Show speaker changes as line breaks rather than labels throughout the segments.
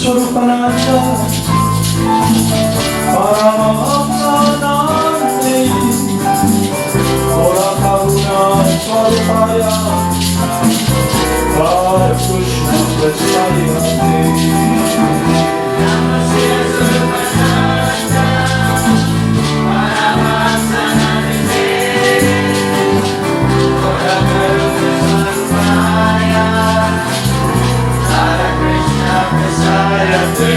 Siddhaswarupananda, Paramahamsa Nante, Ora Karuna Swarupaya, Hare Krishna Prasayate.
Siddhaswarupananda, Paramahamsa Nante, Ora Karuna Swarupaya, Hare Krishna Prasayate.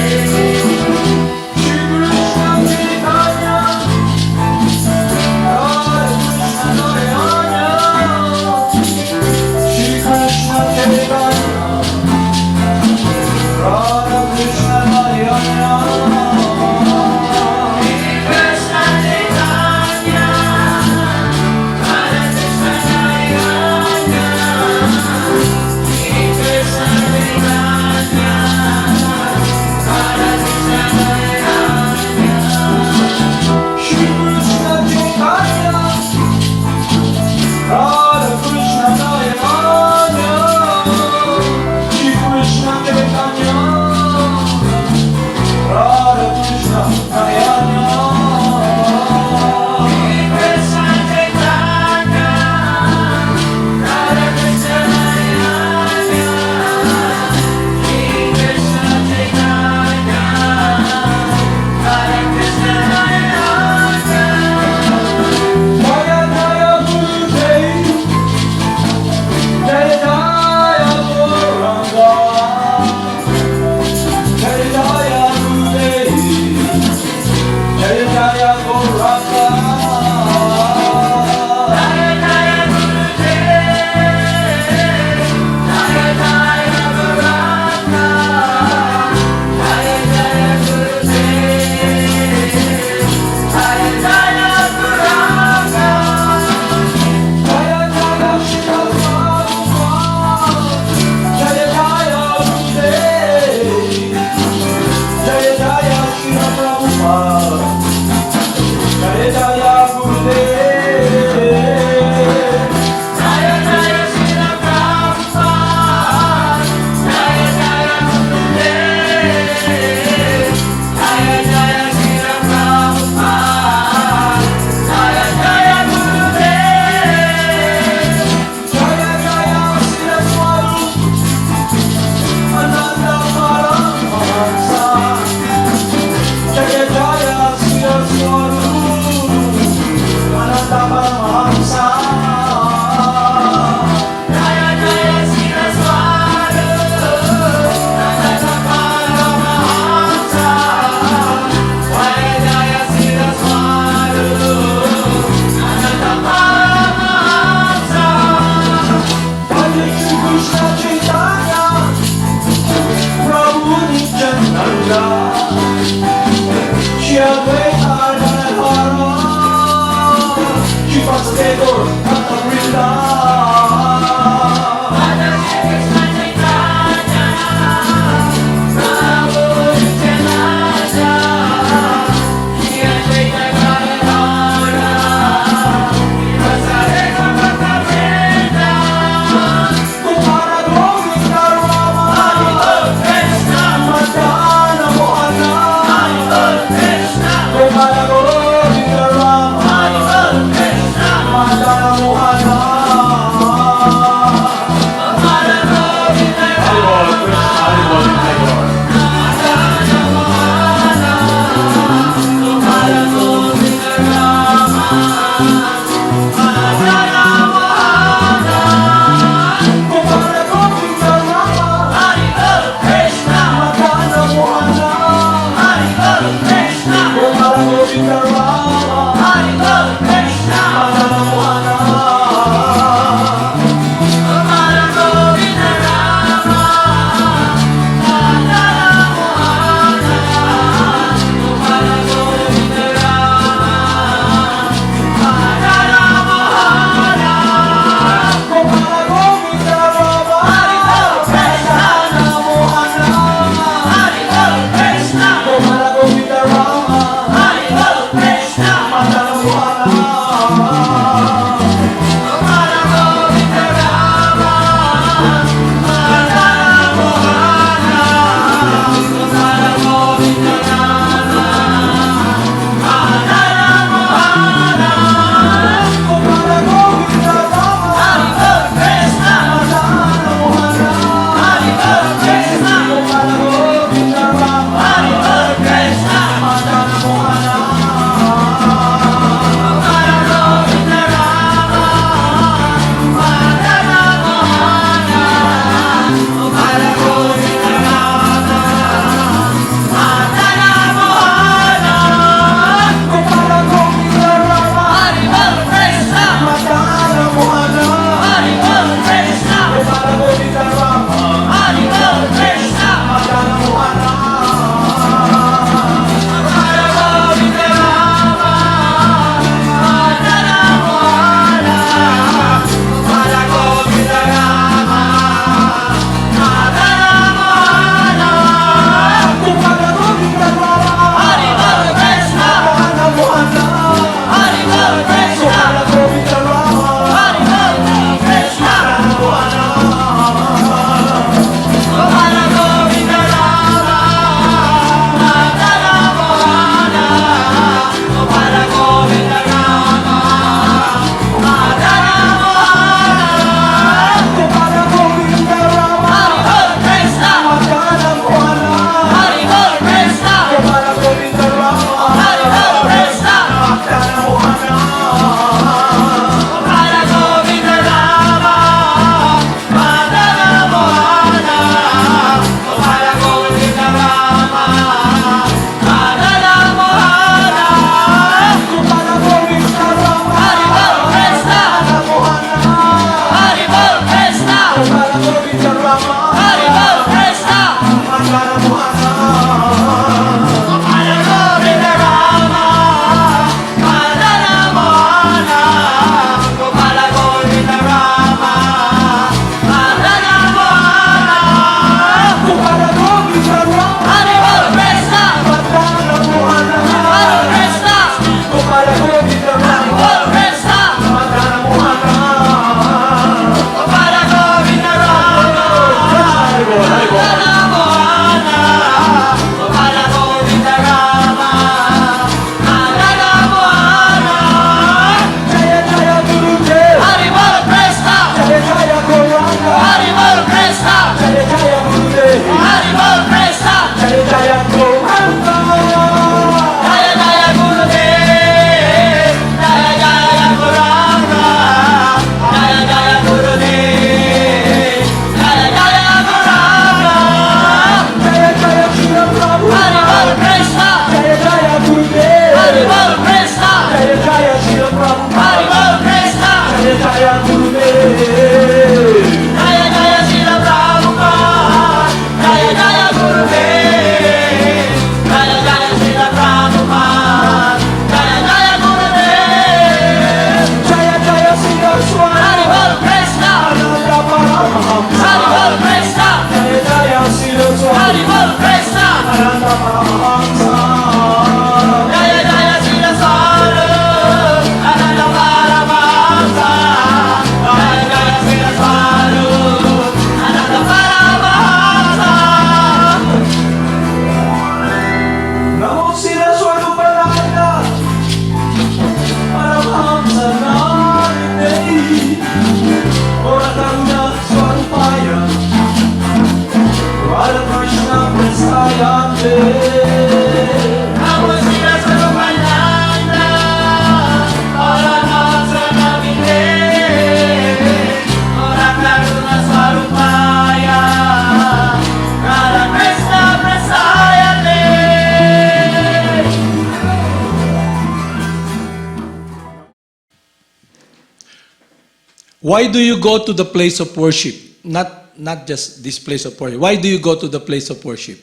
Why do you go to the place of worship? Not just this place of worship. Why do you go to the place of worship?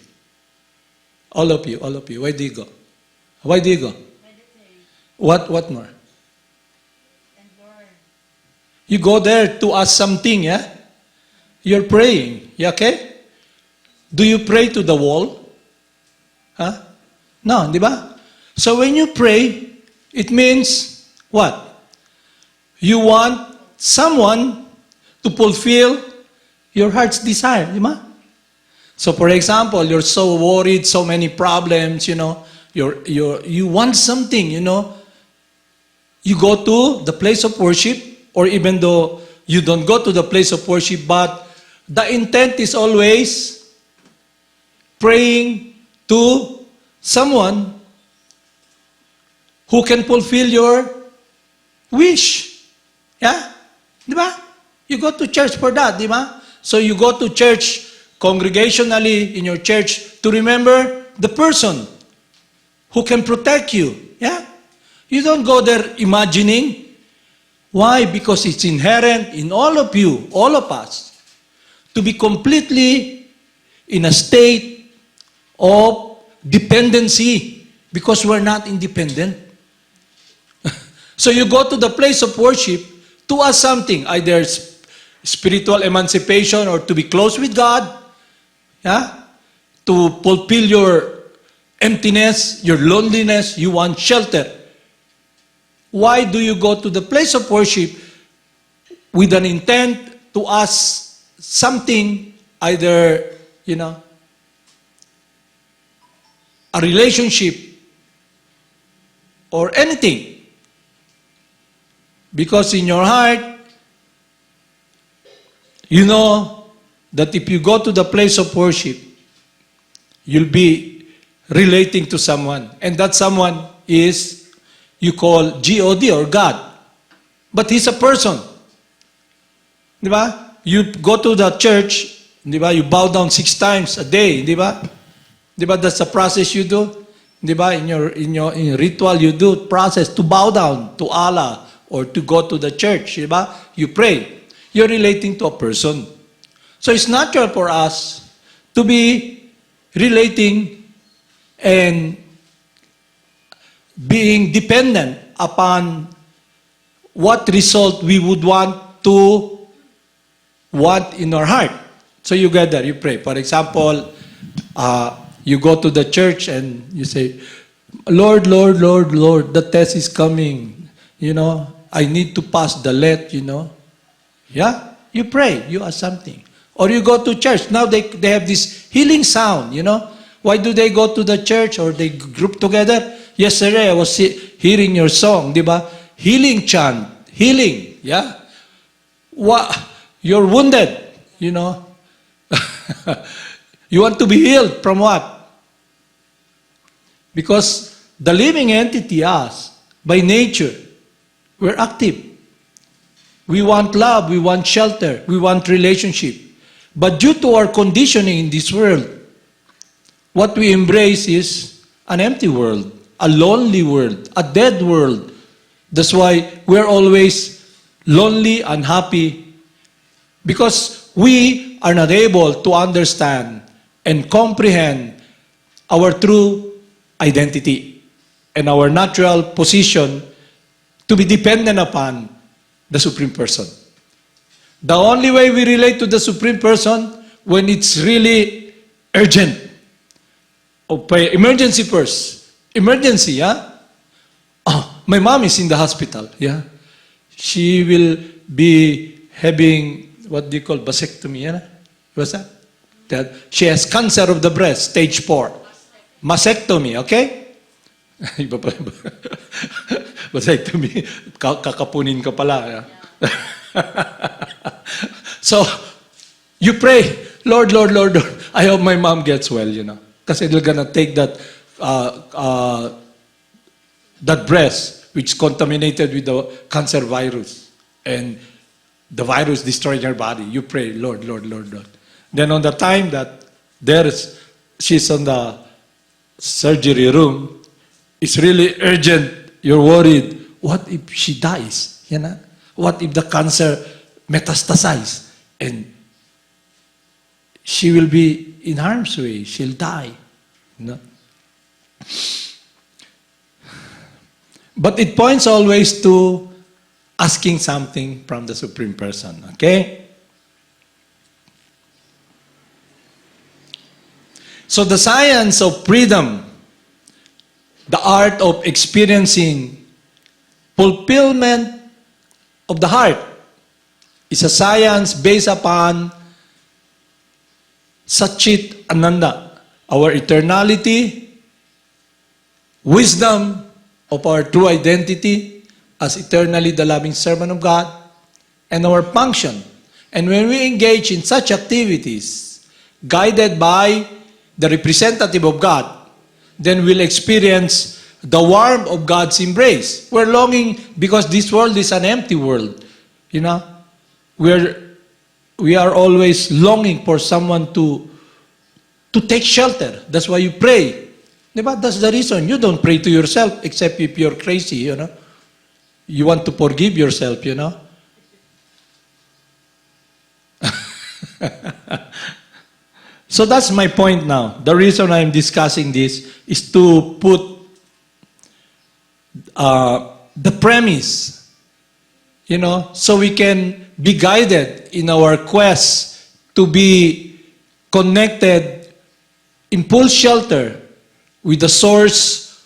All of you. Why do you go? Why do you go? What more? You go there to ask something, yeah? You're praying, yeah, okay? Do you pray to the wall? Huh? No, di ba? So when you pray, it means what? You want someone to fulfill your heart's desire, di ba? So for example, you're so worried, so many problems, you know, you want something, you know. You go to the place of worship, or even though you don't go to the place of worship, but the intent is always praying to someone who can fulfill your wish. Yeah? Di ba? You go to church for that, di ba? So you go to church congregationally in your church to remember the person who can protect you. Yeah? You don't go there imagining. Why? Because it's inherent in all of you, all of us, to be completely in a state of dependency because we're not independent. So you go to the place of worship to ask something, either spiritual emancipation or to be close with God, yeah? To fulfill your emptiness, your loneliness, you want shelter. Why do you go to the place of worship with an intent to ask something, either, you know, a relationship or anything? Because in your heart, you know that if you go to the place of worship, you'll be relating to someone. And that someone is, you call God or God. But He's a person. Di ba? You go to the church, di ba? You bow down 6 times a day, di ba? Di ba? That's the process you do. Di ba? In your ritual, you do process to bow down to Allah or to go to the church, di ba? You pray. You're relating to a person. So it's natural for us to be relating and being dependent upon what result we would want in our heart. So you get there, you pray. For example, you go to the church and you say, Lord, Lord, Lord, Lord, the test is coming. You know, I need to pass the let, you know. Yeah? You pray, you ask something. Or you go to church. Now they have this healing sound, you know. Why do they go to the church or they group together? Yesterday, I was hearing your song, di ba? Healing chant. Healing, yeah? You're wounded, you know? You want to be healed from what? Because the living entity, us, by nature, we're active. We want love, we want shelter, we want relationship. But due to our conditioning in this world, what we embrace is an empty world, a lonely world, a dead world. That's why we're always lonely, unhappy, because we are not able to understand and comprehend our true identity and our natural position to be dependent upon the Supreme Person. The only way we relate to the Supreme Person when it's really urgent. Okay, emergency first. Emergency, yeah? Oh, my mom is in the hospital, yeah? She will be having, what do you call, vasectomy, yeah? What's that? That she has cancer of the breast, stage 4. Mastectomy, okay? Iba pa. Vasectomy, kakapunin ka pala. Yeah? So, you pray, Lord, Lord, Lord, Lord, I hope my mom gets well, you know. Kasi they're gonna take that breast which is contaminated with the cancer virus, and the virus destroying her body. You pray, Lord, Lord, Lord, Lord. Then on the time that she's on the surgery room, it's really urgent. You're worried. What if she dies? You know? What if the cancer metastasize and she will be in harm's way. She'll die. No? But it points always to asking something from the Supreme Person. Okay? So the science of freedom, the art of experiencing fulfillment of the heart, is a science based upon Satchit Ananda, our eternality, wisdom of our true identity as eternally the loving servant of God, and our function. And when we engage in such activities, guided by the representative of God, then we'll experience the warmth of God's embrace. We're longing because this world is an empty world. You know, we are always longing for someone to take shelter. That's why you pray. Diba? That's the reason. You don't pray to yourself except if you're crazy, you know. You want to forgive yourself, you know. So that's my point now. The reason I'm discussing this is to put the premise, you know, so we can be guided in our quest to be connected in full shelter with the source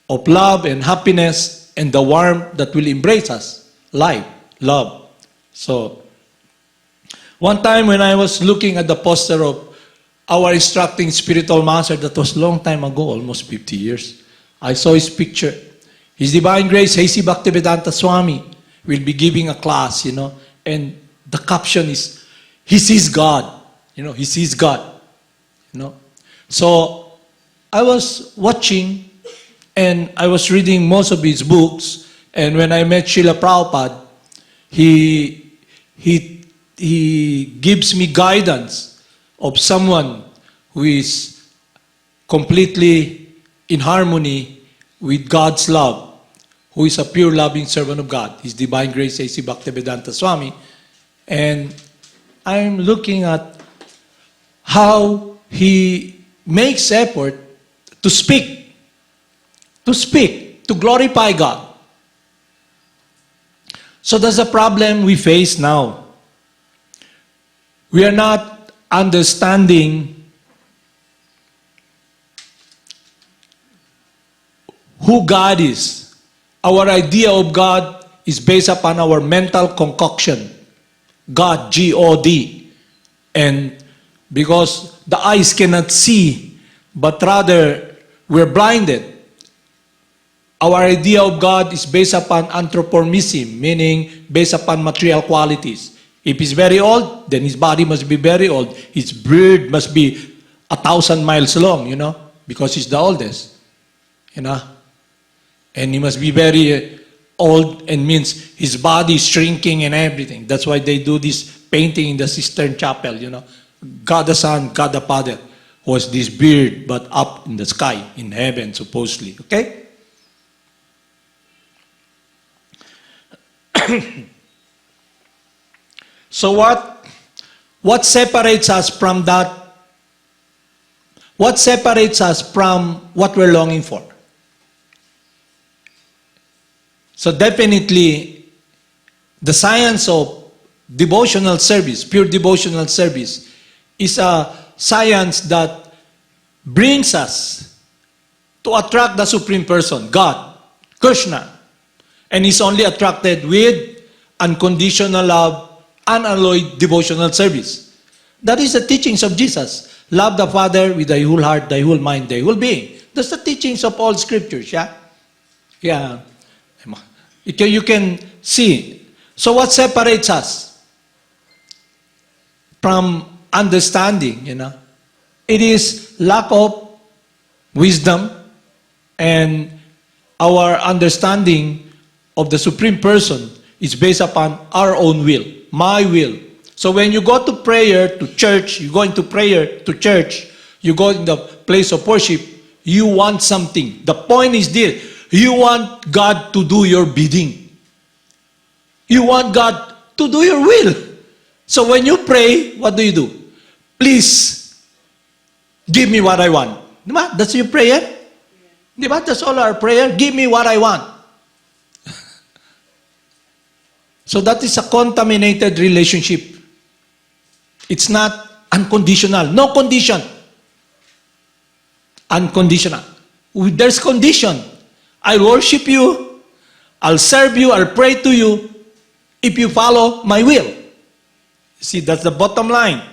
of love and happiness and the warmth that will embrace us. Life, love. So, one time when I was looking at the poster of our instructing spiritual master, that was a long time ago, almost 50 years, I saw his picture. His Divine Grace, H.C. Bhaktivedanta Swami, will be giving a class, you know, and the caption is, he sees God. You know, he sees God. You know. So, I was watching and I was reading most of his books, and when I met Srila Prabhupada, he gives me guidance of someone who is completely in harmony with God's love, who is a pure loving servant of God, His Divine Grace, A.C. Bhaktivedanta Swami. And I'm looking at how he makes effort to speak, to glorify God. So that's the problem we face now. We are not understanding who God is. Our idea of God is based upon our mental concoction. God, G-O-D. And because the eyes cannot see, but rather we're blinded. Our idea of God is based upon anthropomorphism, meaning based upon material qualities. If he's very old, then his body must be very old. His beard must be 1,000 miles long, you know, because he's the oldest, you know. And he must be very old, and means his body is shrinking and everything. That's why they do this painting in the Sistine Chapel, you know. God the Son, God the Father was this beard, but up in the sky, in heaven, supposedly. Okay? So what separates us from that? What separates us from what we're longing for? So definitely, the science of devotional service, pure devotional service, is a science that brings us to attract the Supreme Person, God, Krsna. And is only attracted with unconditional love, unalloyed devotional service. That is the teachings of Jesus. Love the Father with thy whole heart, thy whole mind, thy whole being. That's the teachings of all scriptures, yeah? Yeah. You can see. So what separates us from understanding, you know? It is lack of wisdom and our understanding of the Supreme Person is based upon our own will, my will. So when you go to prayer to church, you go into prayer to church, you go in the place of worship, you want something. The point is this, you want God to do your bidding. You want God to do your will. So when you pray, what do? Please, give me what I want. Di ba? That's your prayer? Di ba? That's all our prayer. Give me what I want. So that is a contaminated relationship. It's not unconditional. No condition. Unconditional. There's condition. I worship you. I'll serve you. I'll pray to you if you follow my will. See, that's the bottom line.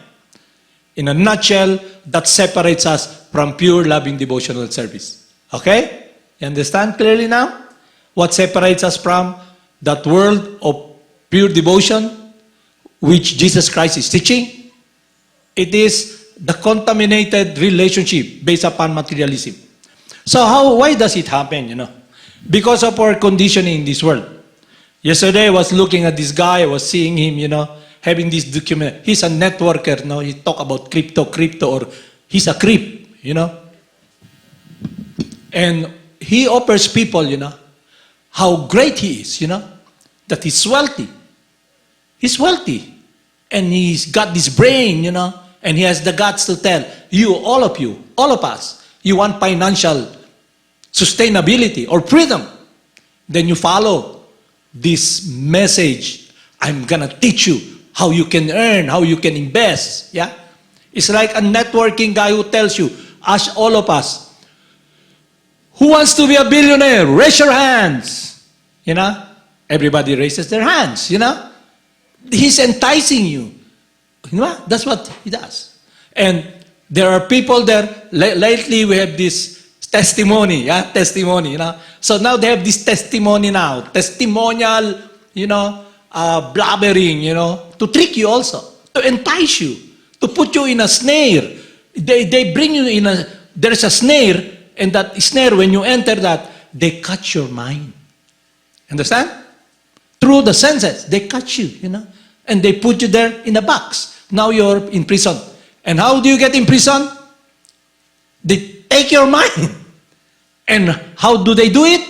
In a nutshell, that separates us from pure loving devotional service. Okay? You understand clearly now? What separates us from that world of pure devotion which Jesus Christ is teaching? It is the contaminated relationship based upon materialism. So why does it happen, Because of our conditioning in this world. Yesterday I was looking at this guy, I was seeing him, having this document. He's a networker, he talk about crypto, or he's a creep, And he offers people, how great he is, that he's wealthy. He's wealthy. And he's got this brain, and he has the guts to tell you, all of us, you want financial sustainability or freedom, then you follow this message. I'm gonna teach you how you can earn, how you can invest. Yeah? It's like a networking guy who tells you, ask all of us, who wants to be a billionaire? Raise your hands. Everybody raises their hands, He's enticing you. That's what he does. And there are people there, lately we have this testimony, So now they have this testimony now, testimonial, blabbering, to trick you also, to entice you, to put you in a snare. They bring you in there's a snare, and that snare, when you enter that, they cut your mind. Understand? Through the senses, they cut you, and they put you there in a box. Now you're in prison. And how do you get in prison? They take your mind. And how do they do it?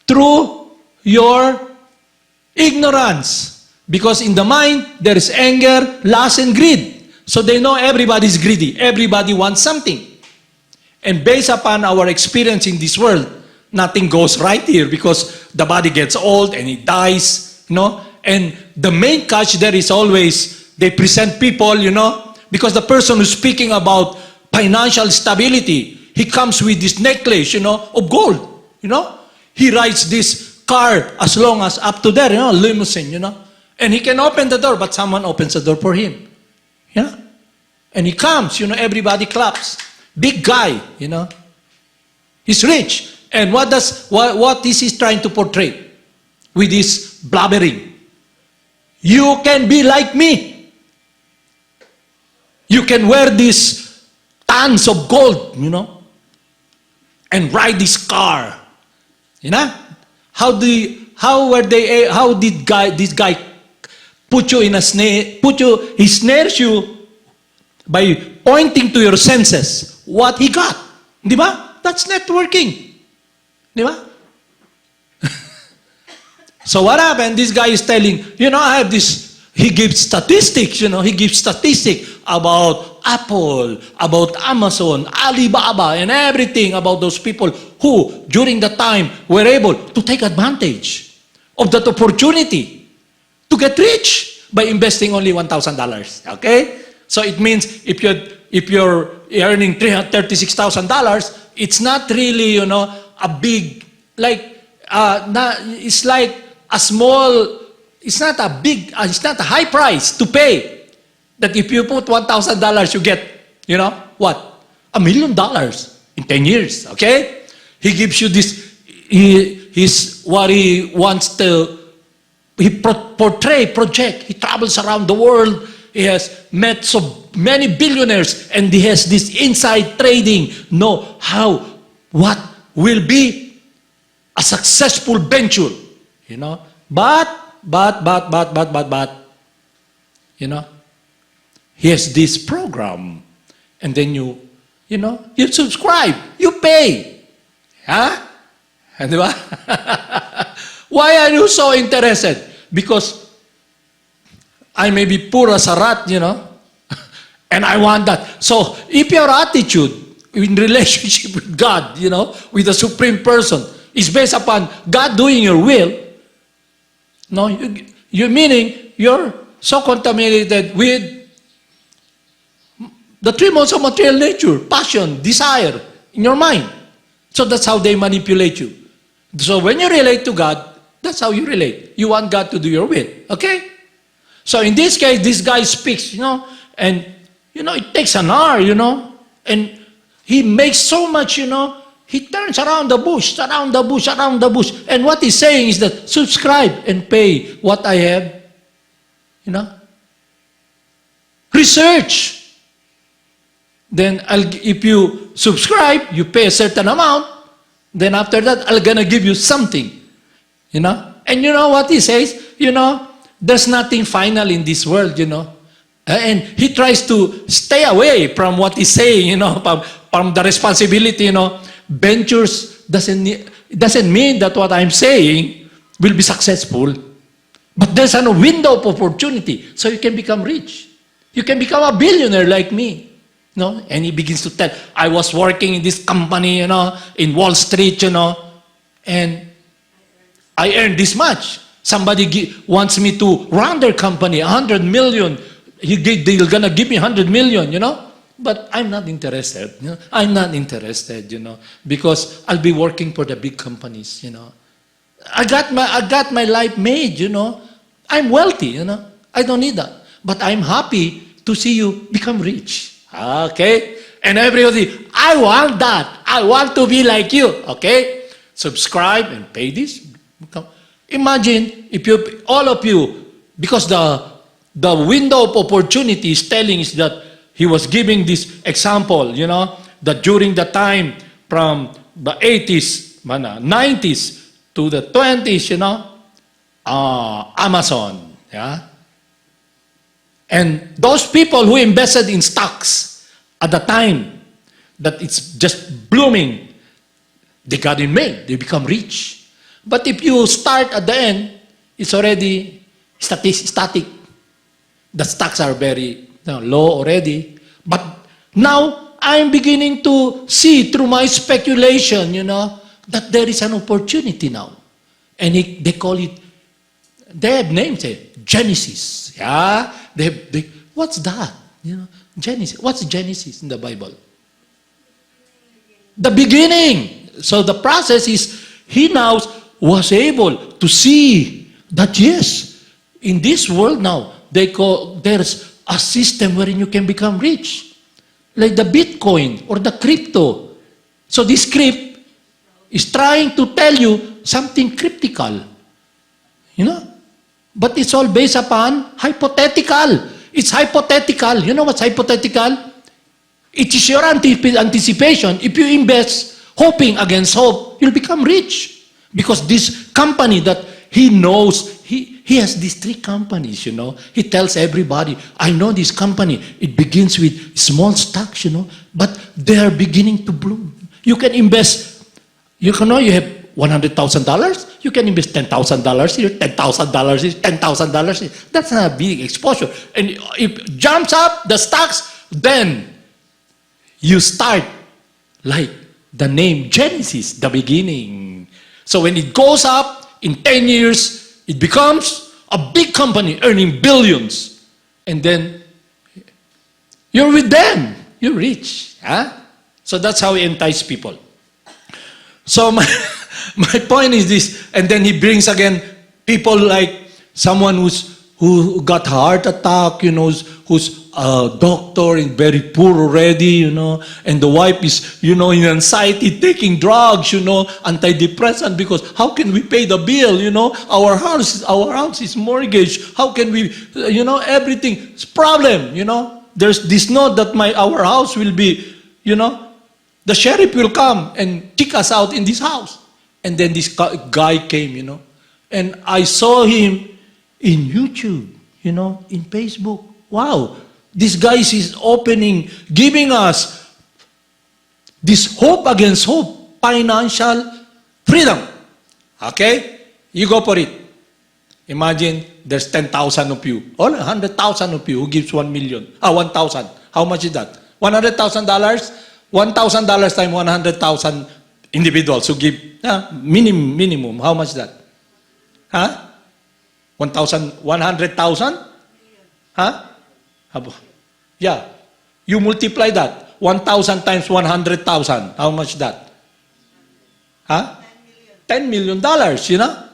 Through your ignorance. Because in the mind, there is anger, lust, and greed. So they know everybody's greedy. Everybody wants something. And based upon our experience in this world, nothing goes right here because the body gets old and it dies, And the main catch there is always, they present people, because the person who's speaking about financial stability, he comes with this necklace, of gold, He rides this car as long as up to there, limousine, And he can open the door, but someone opens the door for him, And he comes, everybody claps. Big guy, He's rich. And what is he trying to portray with this blabbering? You can be like me. You can wear these tons of gold, and ride this car. How did this guy put you in a snare, he snares you by pointing to your senses what he got. Di ba? That's networking. Di ba? So what happened? This guy is telling, I have this, he gives statistics, he gives statistics about Apple, about Amazon, Alibaba, and everything about those people who, during the time, were able to take advantage of that opportunity to get rich by investing only $1,000. Okay? So it means if you're earning $36,000, it's not really, a big, it's like a small, it's not a high price to pay. That if you put $1,000, you get, what? $1 million in 10 years, okay? He gives you this, what he wants to, project. He travels around the world. He has met so many billionaires, and he has this inside trading, know what will be a successful venture, But, he has this program, and then you subscribe, you pay, Di ba? Why are you so interested? Because I may be poor as a rat, and I want that. So, if your attitude in relationship with God, with the Supreme Person, is based upon God doing your will, no, you meaning you're so contaminated with the three modes of material nature, passion, desire, in your mind. So that's how they manipulate you. So when you relate to God, that's how you relate. You want God to do your will. Okay? So in this case, this guy speaks, and, it takes an hour, and he makes so much, he turns around the bush, around the bush, around the bush. And what he's saying is that, subscribe and pay what I have, research. Then if you subscribe, you pay a certain amount, then after that, I'm gonna give you something, And you know what he says? There's nothing final in this world, And he tries to stay away from what he's saying, from the responsibility, Ventures doesn't mean that what I'm saying will be successful. But there's a window of opportunity, so you can become rich. You can become a billionaire like me. And he begins to tell, I was working in this company, in Wall Street, and I earned this much. Somebody wants me to run their company, 100 million. They're gonna give me 100 million, But I'm not interested. I'm not interested, because I'll be working for the big companies, I got my life made, I'm wealthy, I don't need that. But I'm happy to see you become rich. Okay? And everybody, I want that. I want to be like you. Okay? Subscribe and pay this. Imagine if all of you, because the window of opportunity is telling us that he was giving this example, that during the time from the 80s, 90s to the 20s, Amazon, yeah? And those people who invested in stocks at the time that it's just blooming, they got in May, they become rich. But if you start at the end, it's already static. The stocks are very low already. But now, I'm beginning to see through my speculation, that there is an opportunity now. And they call it, they have names, Genesis. Yeah? What's that? Genesis. What's Genesis in the Bible? The beginning. So the process is, he now was able to see that yes, in this world now, there's a system wherein you can become rich. Like the Bitcoin or the crypto. So this script is trying to tell you something cryptical. But it's all based upon hypothetical. It's hypothetical. You know what's hypothetical? It is your anticipation. If you invest hoping against hope, you'll become rich. Because this company that he knows, he has these three companies, He tells everybody, I know this company. It begins with small stocks, but they are beginning to bloom. You can invest, you have $100,000, you can invest $10,000 here, $10,000 here, $10,000 here. That's not a big exposure. And if it jumps up the stocks, then you start like the name Genesis, the beginning. So when it goes up, in 10 years, it becomes a big company earning billions. And then you're with them. You're rich. Huh? So that's how he entices people. So my point is this, and then he brings again people like someone who got heart attack, who's a doctor and very poor already, and the wife is, in anxiety, taking drugs, antidepressant, because how can we pay the bill, our house is mortgaged, how can we, everything, it's problem, there's this note that our house will be, the sheriff will come and kick us out in this house. And then this guy came, and I saw him in YouTube, in Facebook. Wow, this guy is opening, giving us this hope against hope, financial freedom. Okay? You go for it. Imagine there's 10,000 of you, or 100,000 of you who gives 1 million. 1,000. How much is that? $100,000? $1,000 times 100,000 individuals who give minimum. How much is that? Huh? 100,000? Huh? Yeah. You multiply that. 1,000 times 100,000. How much is that? Huh? $10 million, you know?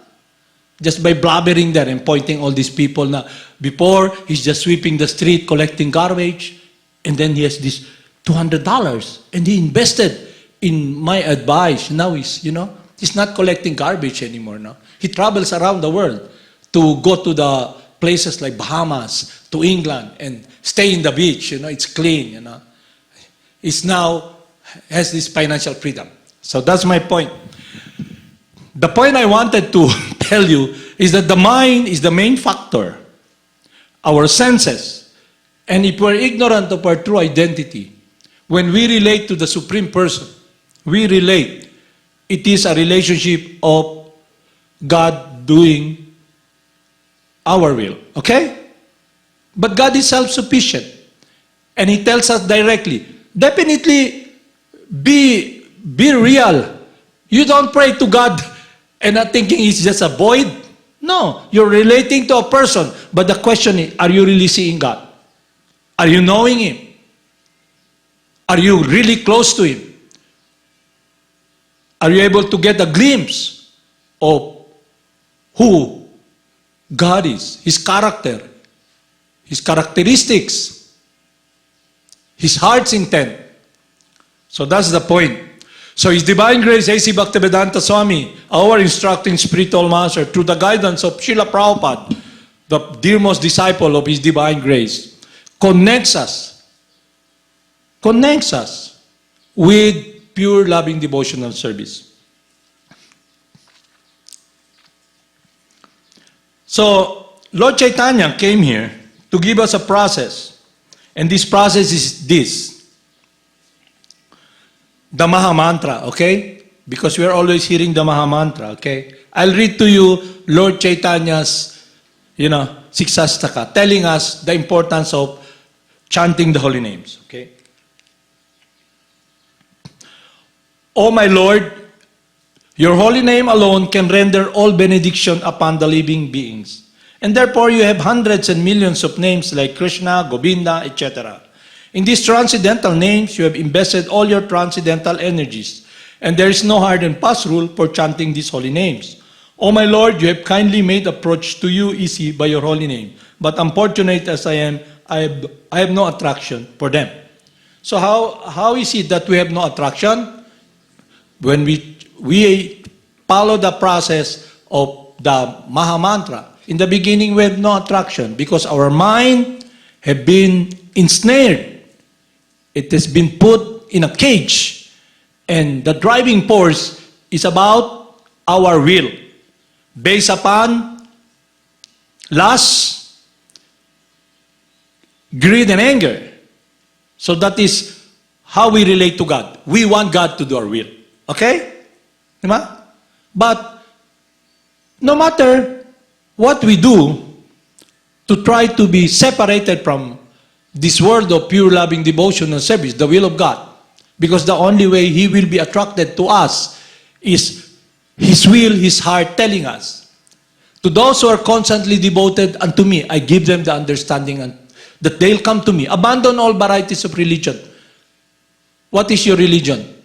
Just by blabbering there and pointing all these people now. Before, he's just sweeping the street, collecting garbage, and then he has this $200, and he invested in my advice. Now he's, he's not collecting garbage anymore now. He travels around the world to go to the places like Bahamas, to England, and stay in the beach, it's clean, He's now has this financial freedom. So that's my point. The point I wanted to tell you is that the mind is the main factor, our senses. And if we're ignorant of our true identity, when we relate to the Supreme Person, we relate. It is a relationship of God doing our will. Okay? But God is self-sufficient. And He tells us directly, definitely be real. You don't pray to God and not thinking it's just a void. No, you're relating to a person. But the question is, are you really seeing God? Are you knowing Him? Are you really close to Him? Are you able to get a glimpse of who God is, His character, His characteristics, His heart's intent? So that's the point. So His Divine Grace, A.C. Bhaktivedanta Swami, our instructing spiritual master, through the guidance of Srila Prabhupada, the dearmost disciple of His Divine Grace, connects us with pure loving devotional service. So Lord Chaitanya came here to give us a process. And this process is this. The Maha Mantra, okay? Because we are always hearing the Maha Mantra, okay? I'll read to you Lord Chaitanya's, Siksastaka, telling us the importance of chanting the holy names, okay? O my Lord, your holy name alone can render all benediction upon the living beings. And therefore you have hundreds and millions of names like Krsna, Govinda, etc. In these transcendental names, you have invested all your transcendental energies, and there is no hard and fast rule for chanting these holy names. O my Lord, you have kindly made approach to you easy by your holy name, but unfortunate as I am, I have no attraction for them. So how is it that we have no attraction? When we follow the process of the Maha Mantra, in the beginning we have no attraction because our mind have been ensnared. It has been put in a cage, and the driving force is about our will, based upon lust, greed, and anger. So that is how we relate to God. We want God to do our will. Okay? Diba? But no matter what we do to try to be separated from this world of pure loving devotion and service, the will of God, because the only way He will be attracted to us is His will, His heart telling us. To those who are constantly devoted unto me, I give them the understanding that they'll come to me. Abandon all varieties of religion. What is your religion?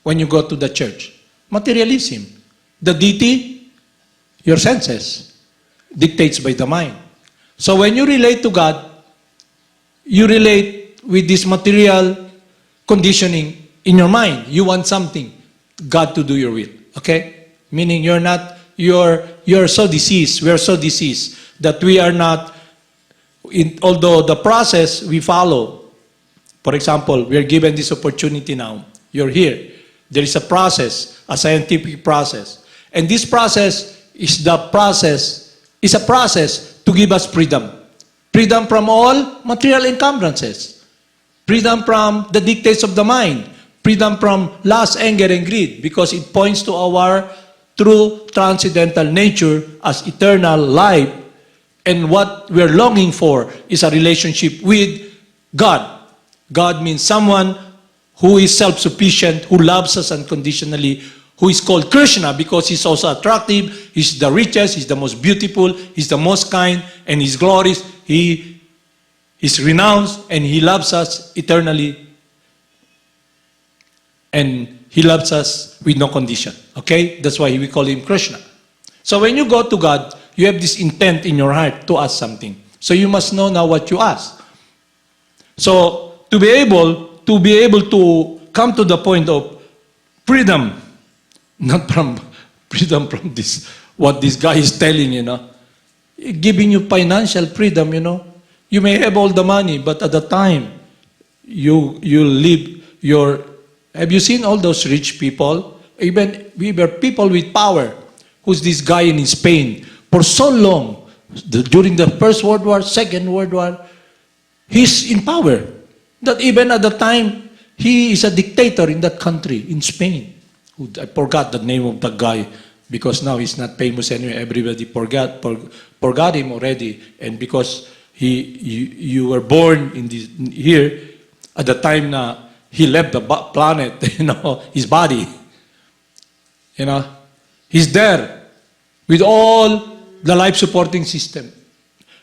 When you go to the church, materialism. The deity, your senses, dictates by the mind. So when you relate to God, you relate with this material conditioning in your mind. You want something, God to do your will. Okay? Meaning you're so diseased, we are so diseased that we are not, although the process we follow, for example, we are given this opportunity now. You're here. There is a process, a scientific process. And this process is a process to give us freedom. Freedom from all material encumbrances. Freedom from the dictates of the mind. Freedom from lust, anger, and greed, because it points to our true transcendental nature as eternal life, and what we're longing for is a relationship with God. God means someone who is self-sufficient, who loves us unconditionally, who is called Krsna because he's also attractive, he's the richest, he's the most beautiful, he's the most kind, and he's glorious, he is renounced, and he loves us eternally, and he loves us with no condition. Okay? That's why we call him Krsna. So when you go to God, you have this intent in your heart to ask something. So you must know now what you ask. So to be able to come to the point of freedom, not from freedom from this, what this guy is telling, giving you financial freedom, You may have all the money, but at the time, you live your... Have you seen all those rich people? Even we were people with power. Who's this guy in Spain? For so long, during the First World War, Second World War, he's in power. That even at the time, he is a dictator in that country, in Spain. I forgot the name of the guy because now he's not famous anyway. Everybody forgot him already. And because you were born in here at the time na he left the planet, his body, he's there with all the life supporting system,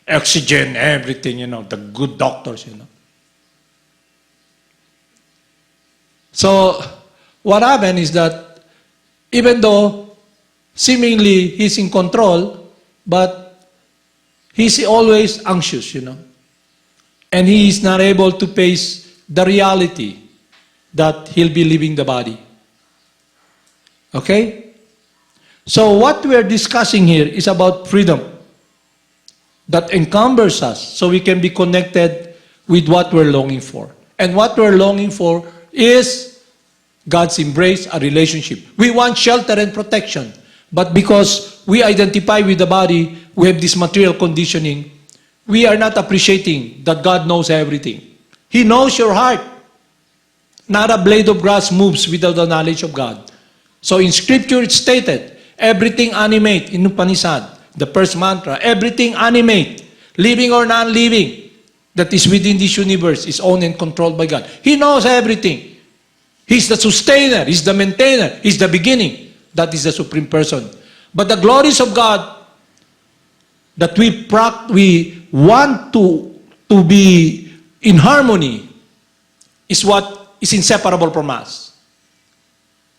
oxygen, everything, the good doctors, So what happened is that even though seemingly he's in control, but he's always anxious, and he is not able to face the reality that he'll be leaving the body. Okay? So what we're discussing here is about freedom that encumbers us so we can be connected with what we're longing for. And what we're longing for is God's embrace, a relationship. We want shelter and protection. But because we identify with the body, we have this material conditioning, we are not appreciating that God knows everything. He knows your heart. Not a blade of grass moves without the knowledge of God. So in Scripture it's stated, everything animate, in Upanishad, the first mantra, everything animate, living or non-living, that is within this universe is owned and controlled by God. He knows everything. He's the sustainer, He's the maintainer, He's the beginning. That is the Supreme Person. But the glories of God that we want to be in harmony is what is inseparable from us.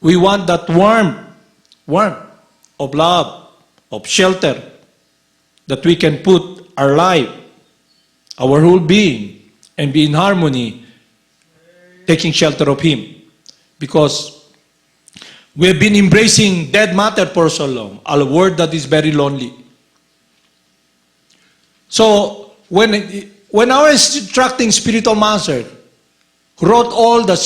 We want that warmth of love, of shelter, that we can put our life, our whole being, and be in harmony, taking shelter of Him. Because we have been embracing dead matter for so long, a word that is very lonely. So, when our instructing spiritual master wrote all the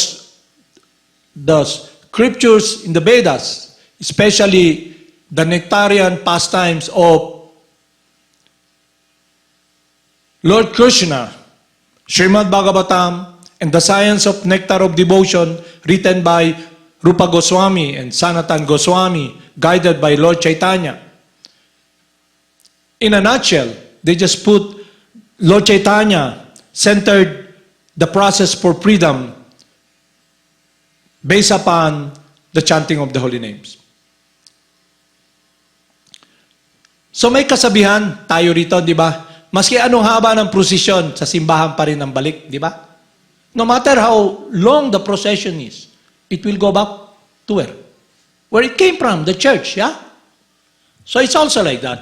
scriptures in the Vedas, especially the nectarian pastimes of Lord Krsna, Srimad Bhagavatam, and the science of nectar of devotion written by Rupa Goswami and Sanatan Goswami, guided by Lord Chaitanya. In a nutshell, they just put Lord Chaitanya centered the process for freedom based upon the chanting of the holy names. So may kasabihan tayo rito, di ba? Maski anong haba ng prosesyon, sa simbahan pa rin ang balik, di ba? No matter how long the procession is, it will go back to where? Where it came from, the church, yeah? So it's also like that.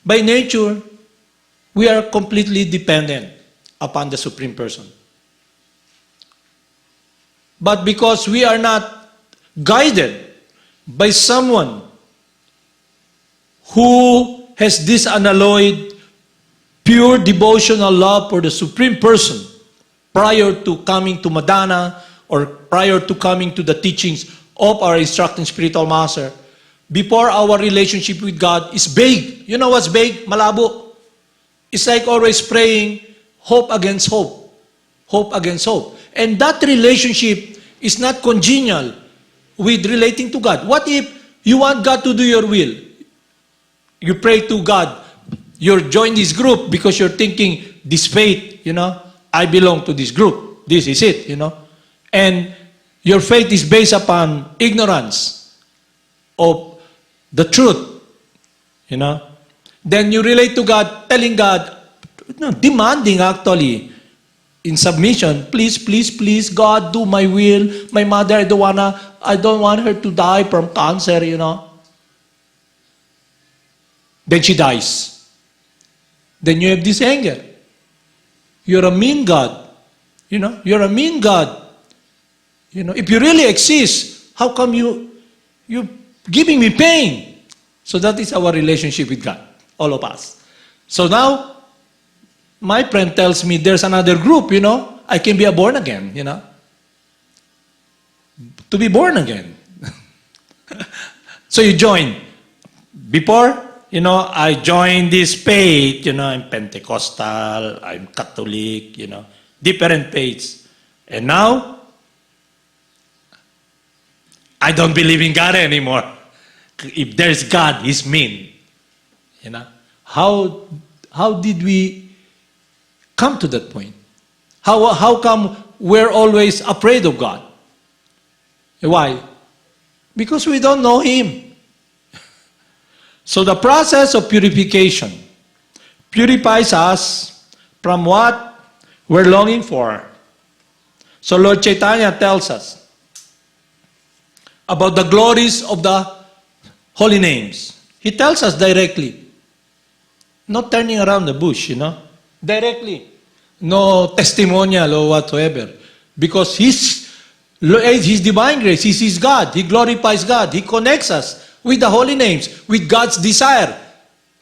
By nature, we are completely dependent upon the Supreme Person. But because we are not guided by someone who has this unalloyed, pure devotional love for the Supreme Person prior to coming to Madana or prior to coming to the teachings of our instructing spiritual master, before our relationship with God is vague. You know what's vague? Malabo. It's like always praying hope against hope. Hope against hope. And that relationship is not congenial with relating to God. What if You want God to do your will. You pray to God. You're joined this group because you're thinking, this faith, I belong to this group. This is it, And your faith is based upon ignorance of the truth, Then you relate to God, telling God, demanding actually, in submission, please, please, please, God, do my will. My mother, I don't want her to die from cancer, Then she dies. Then you have this anger. You're a mean God. You're a mean God. If you really exist, how come you're giving me pain? So that is our relationship with God, all of us. So now, my friend tells me there's another group, I can be a born again, To be born again. So you join. Before, I joined this faith, I'm Pentecostal, I'm Catholic, different faiths. And now, I don't believe in God anymore. If there's God, He's mean. How did we come to that point? How come we're always afraid of God? Why? Because we don't know Him. So the process of purification purifies us from what we're longing for. So Lord Chaitanya tells us about the glories of the holy names. He tells us directly, not turning around the bush, directly. No testimonial or whatsoever. Because His divine grace, His God. He glorifies God. He connects us with the holy names, with God's desire.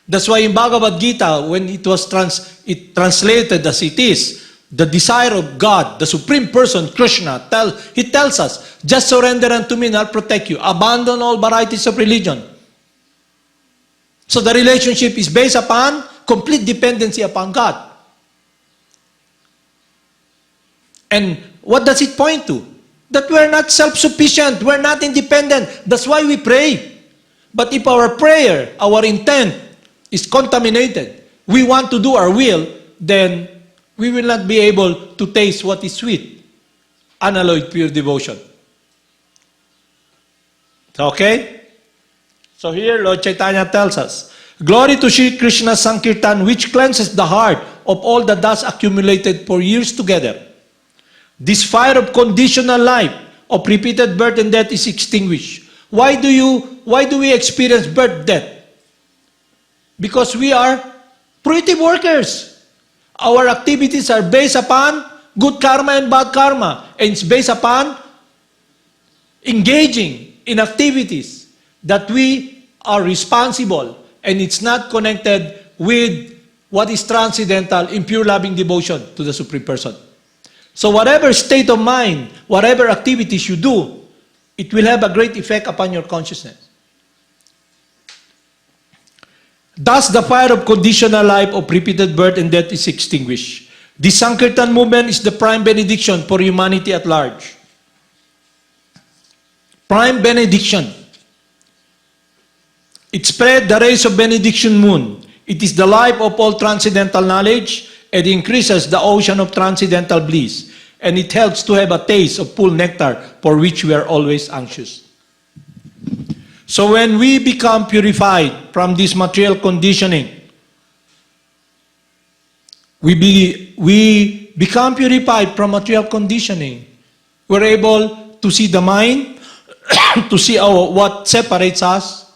That's why in Bhagavad Gita, when it was translated as it is, the desire of God, the Supreme Person, Krsna, He tells us, just surrender unto me and I'll protect you. Abandon all varieties of religion. So the relationship is based upon complete dependency upon God. And what does it point to? That we're not self-sufficient, we're not independent. That's why we pray. But if our prayer, our intent is contaminated, we want to do our will, then we will not be able to taste what is sweet, unalloyed pure devotion. Okay? So here, Lord Chaitanya tells us, glory to Sri Krishna's Sankirtan, which cleanses the heart of all the dust accumulated for years together. This fire of conditional life, of repeated birth and death is extinguished. Why do we experience birth, death? Because we are fruitive workers. Our activities are based upon good karma and bad karma. And it's based upon engaging in activities that we are responsible, and it's not connected with what is transcendental in pure loving devotion to the Supreme Person. So whatever state of mind, whatever activities you do, it will have a great effect upon your consciousness. Thus, the fire of conditional life, of repeated birth and death is extinguished. The Sankirtan movement is the prime benediction for humanity at large. Prime benediction. It spread the rays of benediction moon. It is the life of all transcendental knowledge, and increases the ocean of transcendental bliss. And it helps to have a taste of full nectar for which we are always anxious. So when we become purified from this material conditioning, we become purified from material conditioning. We're able to see the mind, to see what separates us,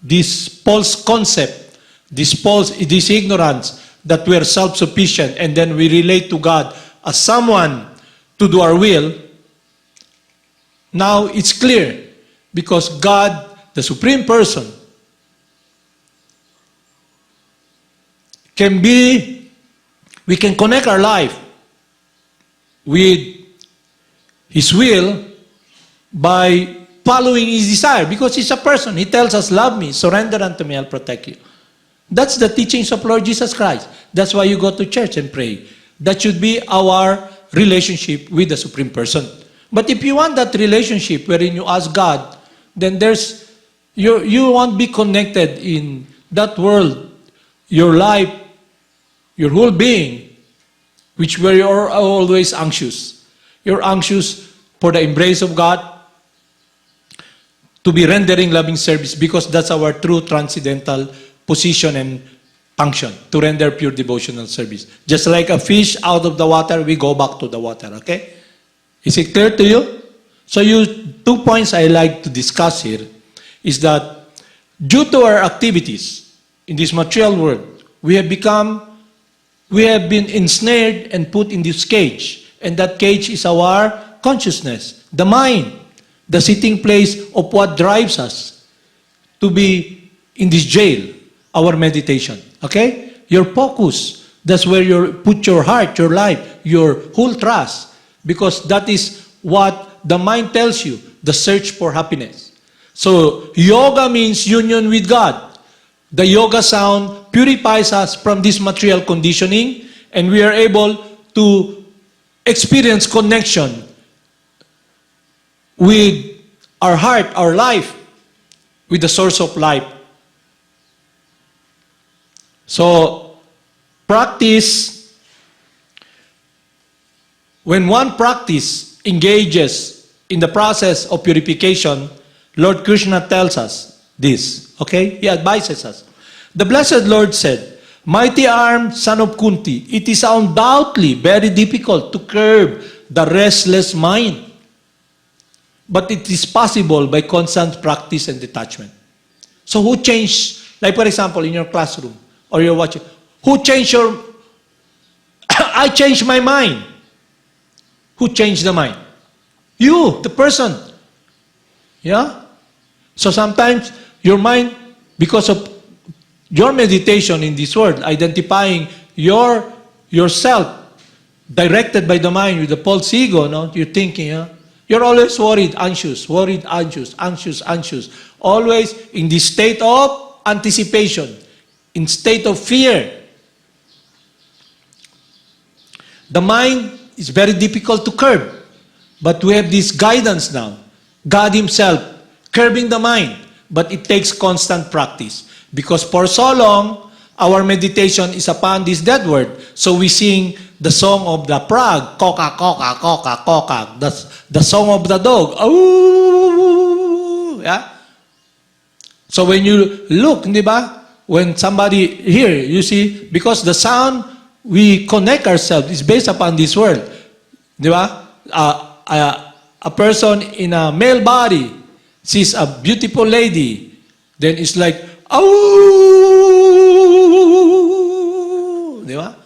this false concept, this ignorance that we are self-sufficient, and then we relate to God as someone to do our will. Now it's clear, because God, the Supreme Person, we can connect our life with His will by following His desire, because He's a person. He tells us, love me, surrender unto me, I'll protect you. That's the teachings of Lord Jesus Christ. That's why you go to church and pray. That should be our relationship with the Supreme Person. But if you want that relationship wherein you ask God, then there's You won't be connected in that world, your life, your whole being, which where you're always anxious. You're anxious for the embrace of God, to be rendering loving service, because that's our true transcendental position and function, to render pure devotional service. Just like a fish out of the water, we go back to the water, okay? Is it clear to you? So 2 points I like to discuss here is that due to our activities in this material world, we have been ensnared and put in this cage. And that cage is our consciousness, the mind, the sitting place of what drives us to be in this jail, our meditation. Okay? Your focus, that's where you put your heart, your life, your whole trust. Because that is what the mind tells you, the search for happiness. So, yoga means union with God. The yoga sound purifies us from this material conditioning, and we are able to experience connection with our heart, our life, with the source of life. So, practice, when one engages in the process of purification, Lord Krsna tells us this, okay? He advises us. The Blessed Lord said, "Mighty armed son of Kunti, it is undoubtedly very difficult to curb the restless mind. But it is possible by constant practice and detachment." So who changed, like for example, in your classroom, or you're watching, who changed your, I changed my mind. Who changed the mind? You, the person. Yeah? So sometimes your mind, because of your meditation in this world, identifying yourself directed by the mind with the false ego, no? You're thinking, you're always worried, anxious, anxious. Always in this state of anticipation, in state of fear. The mind is very difficult to curb. But we have this guidance now. God Himself curbing the mind. But it takes constant practice. Because for so long, our meditation is upon this dead word. So we sing the song of the frog, coca, coca, coca, coca. That's the song of the dog. Ooh, yeah? So when you look, di ba? When somebody here, you see, because the sound we connect ourselves is based upon this world. Di ba? A person in a male body sees a beautiful lady, then it's like, oh, di ba?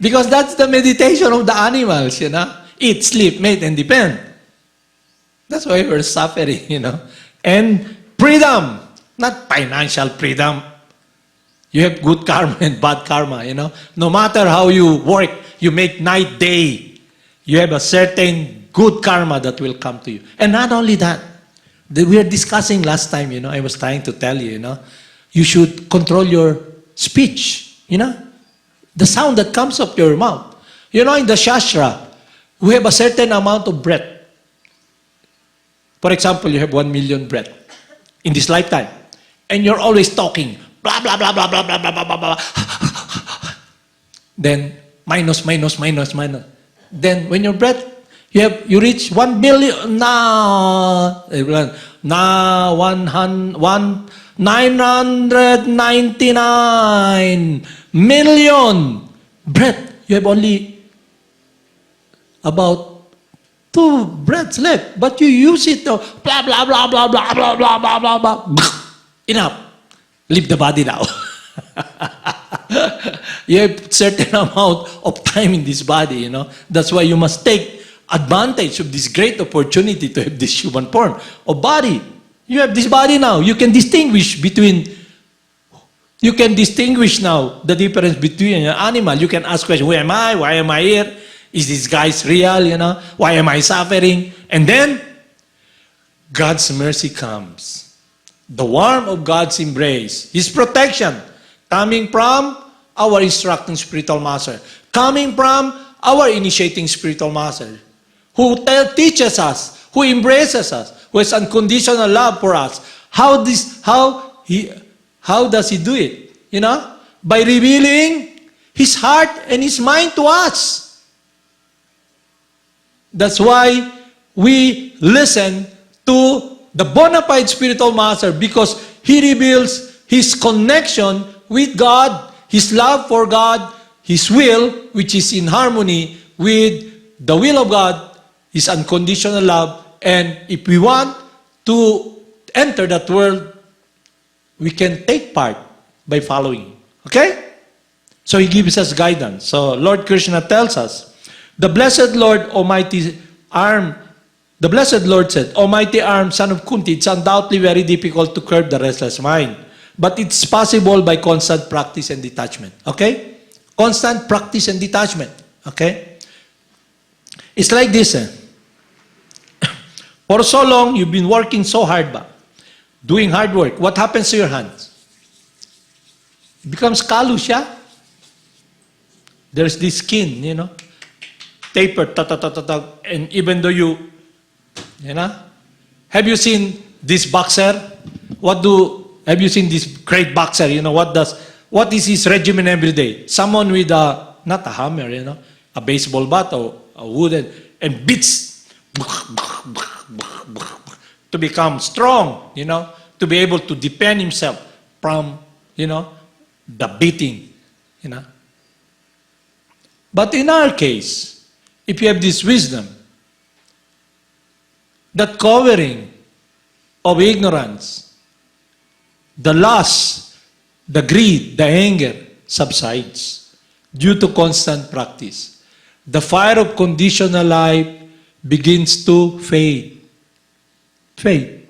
Because that's the meditation of the animals, Eat, sleep, mate, and depend. That's why we're suffering, And freedom, not financial freedom. You have good karma and bad karma, No matter how you work, you make night, day, you have a certain good karma that will come to you. And not only that, we were discussing last time, I was trying to tell you, you should control your speech, the sound that comes up your mouth. In the Shastra, we have a certain amount of breath. For example, you have 1 million breath in this lifetime. And you're always talking, blah, blah, blah, blah, blah, blah, blah, blah, blah, blah. Then, minus. Then, when your breath, you reach 1 billion, 999 million breath. You have only about 2 breaths left, but you use it to blah, blah, blah, blah, blah, blah, blah, blah, blah, blah. Enough. Leave the body now. You have certain amount of time in this body, That's why you must take advantage of this great opportunity to have this human form or body. You have this body now. You can distinguish now the difference between an animal. You can ask questions, who am I? Why am I here? Is this guy's real, Why am I suffering? And then, God's mercy comes. The warmth of God's embrace, His protection, coming from our instructing spiritual master, coming from our initiating spiritual master, who teaches us, who embraces us, who has unconditional love for us. How does He do it? You know? By revealing His heart and His mind to us. That's why we listen to the bona fide spiritual master, because he reveals his connection with God, his love for God, his will, which is in harmony with the will of God, his unconditional love. And if we want to enter that world, we can take part by following. Okay? So he gives us guidance. So Lord Krsna tells us, the blessed Lord said, Almighty arm, son of Kunti, it's undoubtedly very difficult to curb the restless mind. But it's possible by constant practice and detachment. Okay? Constant practice and detachment. Okay? It's like this. For so long, you've been working so hard doing hard work. What happens to your hands? It becomes callous, yeah? There's this skin, you know, taper, and even though you know, have you seen this boxer? Have you seen this great boxer? You know, what is his regimen every day? Someone with not a hammer, you know, a baseball bat or a wooden, and beats to become strong, you know, to be able to defend himself from, you know, the beating, you know. But in our case, if you have this wisdom, that covering of ignorance, the lust, the greed, the anger subsides due to constant practice. The fire of conditional life begins to fade. Fade.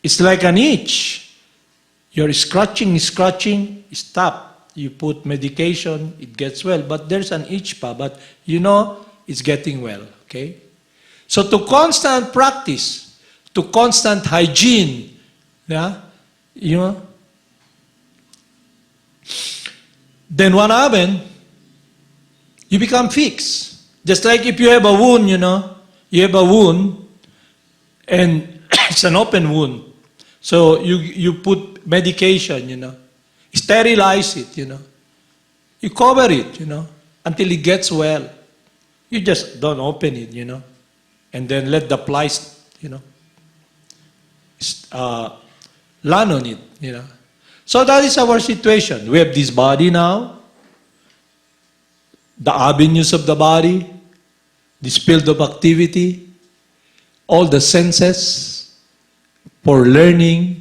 It's like an itch. You're scratching, stop. You put medication, it gets well, but there's an itch pa, but you know it's getting well, okay? So to constant practice, to constant hygiene, yeah, you know, then what happens? You become fixed. Just like if you have a wound, you know, you have a wound, and it's an open wound. So you put medication, you know, sterilize it, you know. You cover it, you know, until it gets well. You just don't open it, you know, and then let the flies, you know, land on it, you know. So that is our situation. We have this body now, the avenues of the body, this field of activity, all the senses for learning,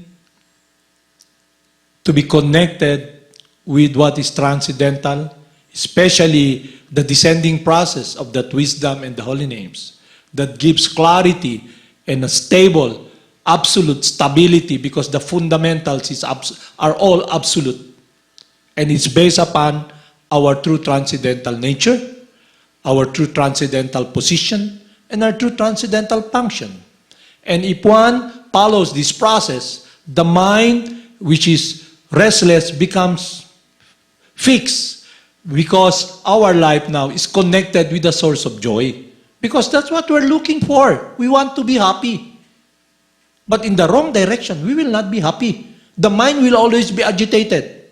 to be connected with what is transcendental, especially the descending process of that wisdom and the holy names that gives clarity and a stable, absolute stability, because the fundamentals are all absolute. And it's based upon our true transcendental nature, our true transcendental position, and our true transcendental function. And if one follows this process, the mind, which is restless, becomes fixed, because our life now is connected with the source of joy. Because that's what we're looking for. We want to be happy. But in the wrong direction, we will not be happy. The mind will always be agitated.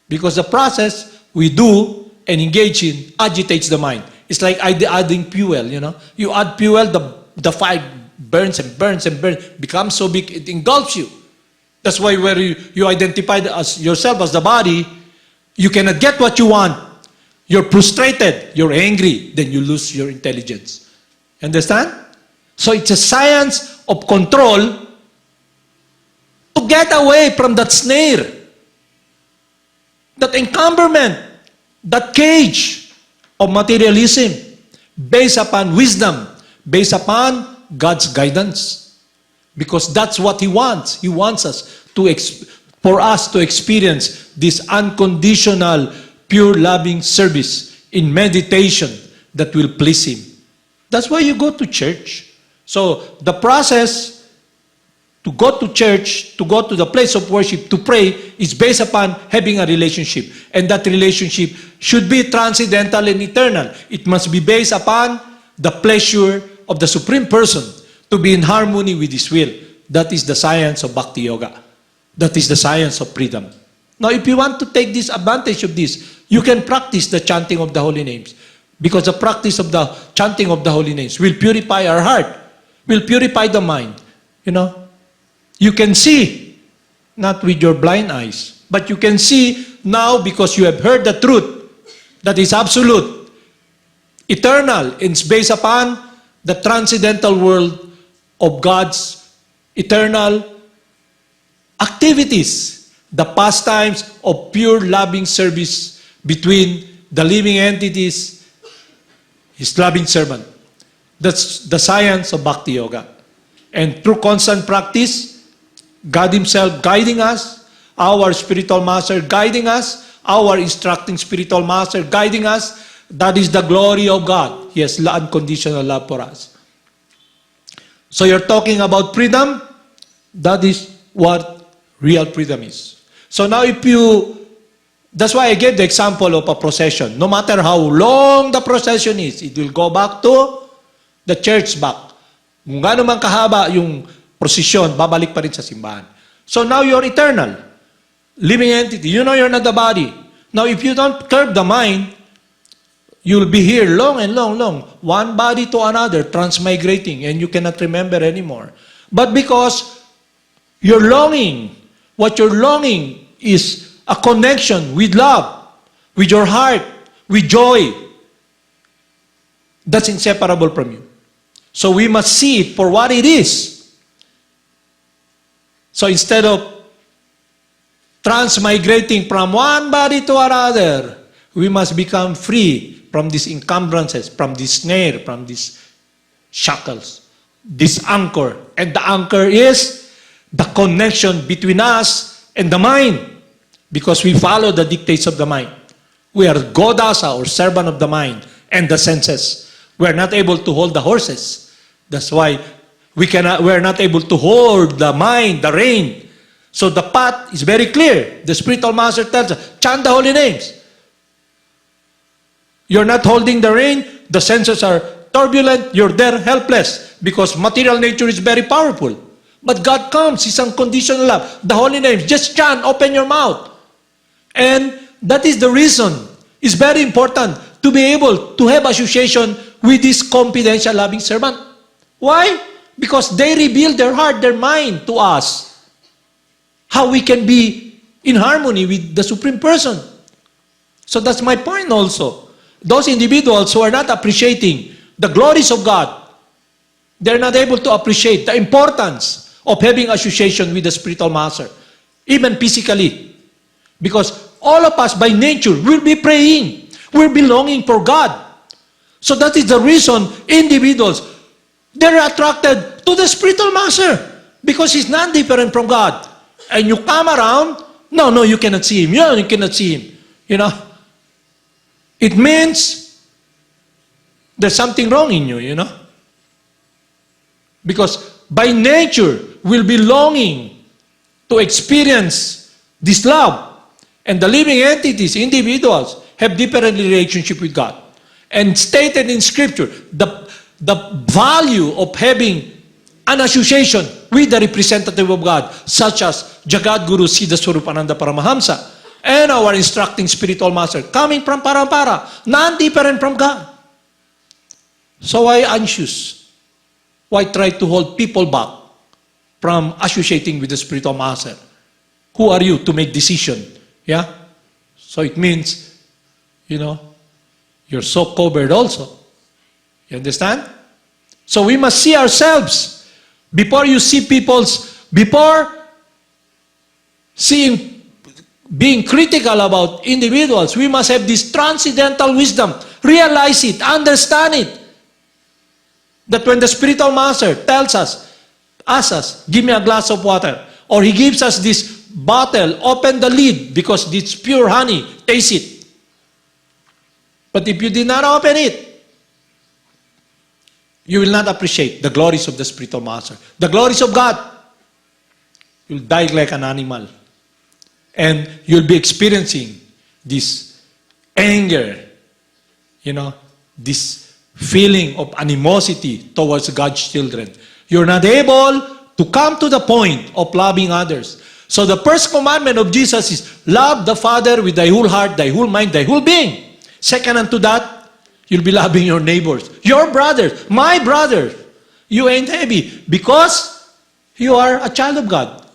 Because the process we do and engage in agitates the mind. It's like adding fuel, you know. You add fuel, the fire burns and burns and burns, becomes so big, it engulfs you. That's why where you identify as yourself as the body, you cannot get what you want. You're frustrated, you're angry, then you lose your intelligence. Understand? So it's a science of control to get away from that snare, that encumberment, that cage of materialism, based upon wisdom, based upon God's guidance. Because that's what He wants. He wants us for us to experience this unconditional, pure loving service in meditation that will please Him. That's why you go to church. So the process to go to church, to go to the place of worship, to pray, is based upon having a relationship. And that relationship should be transcendental and eternal. It must be based upon the pleasure of the Supreme Person to be in harmony with His will. That is the science of Bhakti Yoga. That is the science of freedom. Now, if you want to take this advantage of this, you can practice the chanting of the holy names. Because the practice of the chanting of the holy names will purify our heart, will purify the mind. You know, you can see, not with your blind eyes, but you can see now because you have heard the truth that is absolute, eternal, and it's based upon the transcendental world of God's eternal activities, the pastimes of pure loving service between the living entities, His loving servant. That's the science of Bhakti Yoga. And through constant practice, God Himself guiding us, our spiritual master guiding us, our instructing spiritual master guiding us, that is the glory of God. He has unconditional love for us. So you're talking about freedom, that is what real freedom is. So now that's why I gave the example of a procession. No matter how long the procession is, it will go back to the church back. Kung gaano man kahaba yung procession, babalik pa rin sa simbahan. So now you're eternal. Living entity. You know you're not the body. Now if you don't curb the mind, you'll be here long and long. One body to another, transmigrating, and you cannot remember anymore. But because you're longing, what you're longing is a connection with love, with your heart, with joy. That's inseparable from you. So we must see it for what it is. So instead of transmigrating from one body to another, we must become free from these encumbrances, from this snare, from these shackles, this anchor. And the anchor is the connection between us and the mind. Because we follow the dictates of the mind. We are godasa, or servant of the mind and the senses. We are not able to hold the horses. That's why we are not able to hold the mind, the rein. So the path is very clear. The spiritual master tells us, chant the holy names. You're not holding the rein, the senses are turbulent, you're there helpless because material nature is very powerful. But God comes, His unconditional love. The holy names, just chant, open your mouth. And that is the reason. It's very important to be able to have association with this confidential loving servant. Why? Because they reveal their heart, their mind to us. How we can be in harmony with the Supreme Person. So that's my point also. Those individuals who are not appreciating the glories of God, they're not able to appreciate the importance of having association with the spiritual master, even physically. Because all of us by nature will be praying, will be longing for God. So that is the reason individuals, they're attracted to the spiritual master because he's not different from God. And you come around, no, you cannot see him. You cannot see him. You know, it means there's something wrong in you, you know. Because by nature, we'll be longing to experience this love. And the living entities, individuals, have different relationship with God. And stated in Scripture, the value of having an association with the representative of God, such as Jagad Guru Siddhaswarupananda Paramahamsa, and our instructing spiritual master, coming from Parampara, non-different from God. So why anxious? Why try to hold people back from associating with the spiritual master? Who are you to make decision? Yeah? So it means, you know, you're so covered also. You understand? So we must see ourselves. Before you see before being critical about individuals, we must have this transcendental wisdom. Realize it, understand it. That when the spiritual master tells us, asks us, give me a glass of water, or he gives us this bottle, open the lid because it's pure honey, taste it. But if you did not open it, you will not appreciate the glories of the spiritual master, the glories of God. You'll die like an animal. And you'll be experiencing this anger, this feeling of animosity towards God's children. You're not able to come to the point of loving others. So the first commandment of Jesus is, love the Father with thy whole heart, thy whole mind, thy whole being. Second unto that, you'll be loving your neighbors, your brothers, my brothers. You ain't heavy because you are a child of God.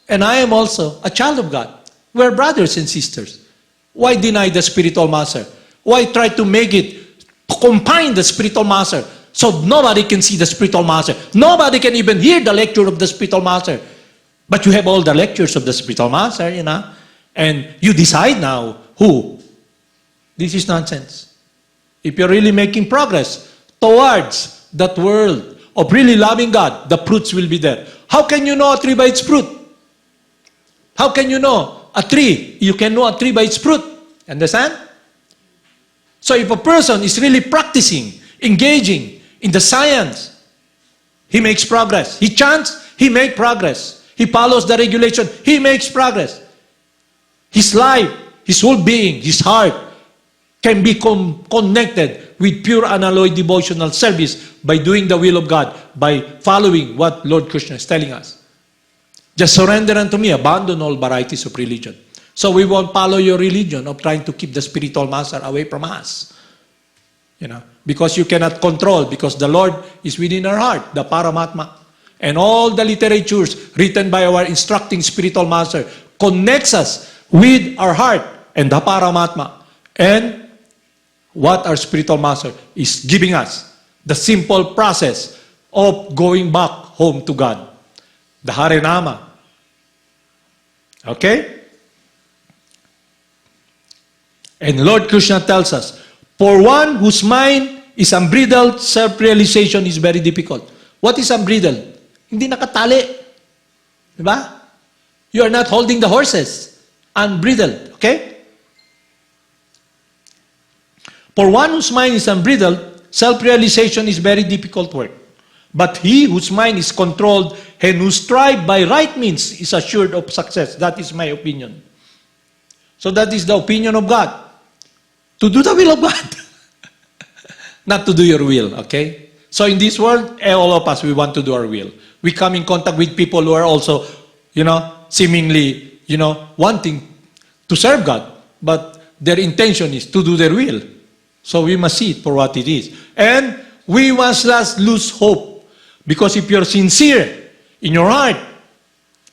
And I am also a child of God. We're brothers and sisters. Why deny the spiritual master? Why try to make it, to confine the spiritual master so nobody can see the spiritual master? Nobody can even hear the lecture of the spiritual master. But you have all the lectures of the spiritual master, and you decide now who. This is nonsense. If you're really making progress towards that world of really loving God, the fruits will be there. How can you know a tree by its fruit? How can you know a tree? You can know a tree by its fruit. Understand? So if a person is really practicing, engaging in the science, he makes progress. He chants, he makes progress. He follows the regulation, he makes progress. His life, his whole being, his heart can be connected with pure unalloyed devotional service by doing the will of God, by following what Lord Krishna is telling us. Just surrender unto me, abandon all varieties of religion. So we won't follow your religion of trying to keep the spiritual master away from us. Because you cannot control, because the Lord is within our heart, the Paramahamsa. And all the literatures written by our instructing spiritual master connects us with our heart and the Paramahamsa. And what our spiritual master is giving us, the simple process of going back home to God. The Harinama. Okay? And Lord Krishna tells us, for one whose mind is unbridled, self-realization is very difficult. What is unbridled? Hindi nakatali. Diba? You are not holding the horses. Unbridled. Okay? For one whose mind is unbridled, self-realization is very difficult work. But he whose mind is controlled and who strive by right means is assured of success. That is my opinion. So that is the opinion of God. To do the will of God. Not to do your will, okay? So in this world, all of us, we want to do our will. We come in contact with people who are also, seemingly, wanting to serve God. But their intention is to do their will. So we must see it for what it is. And we must not lose hope. Because if you're sincere in your heart,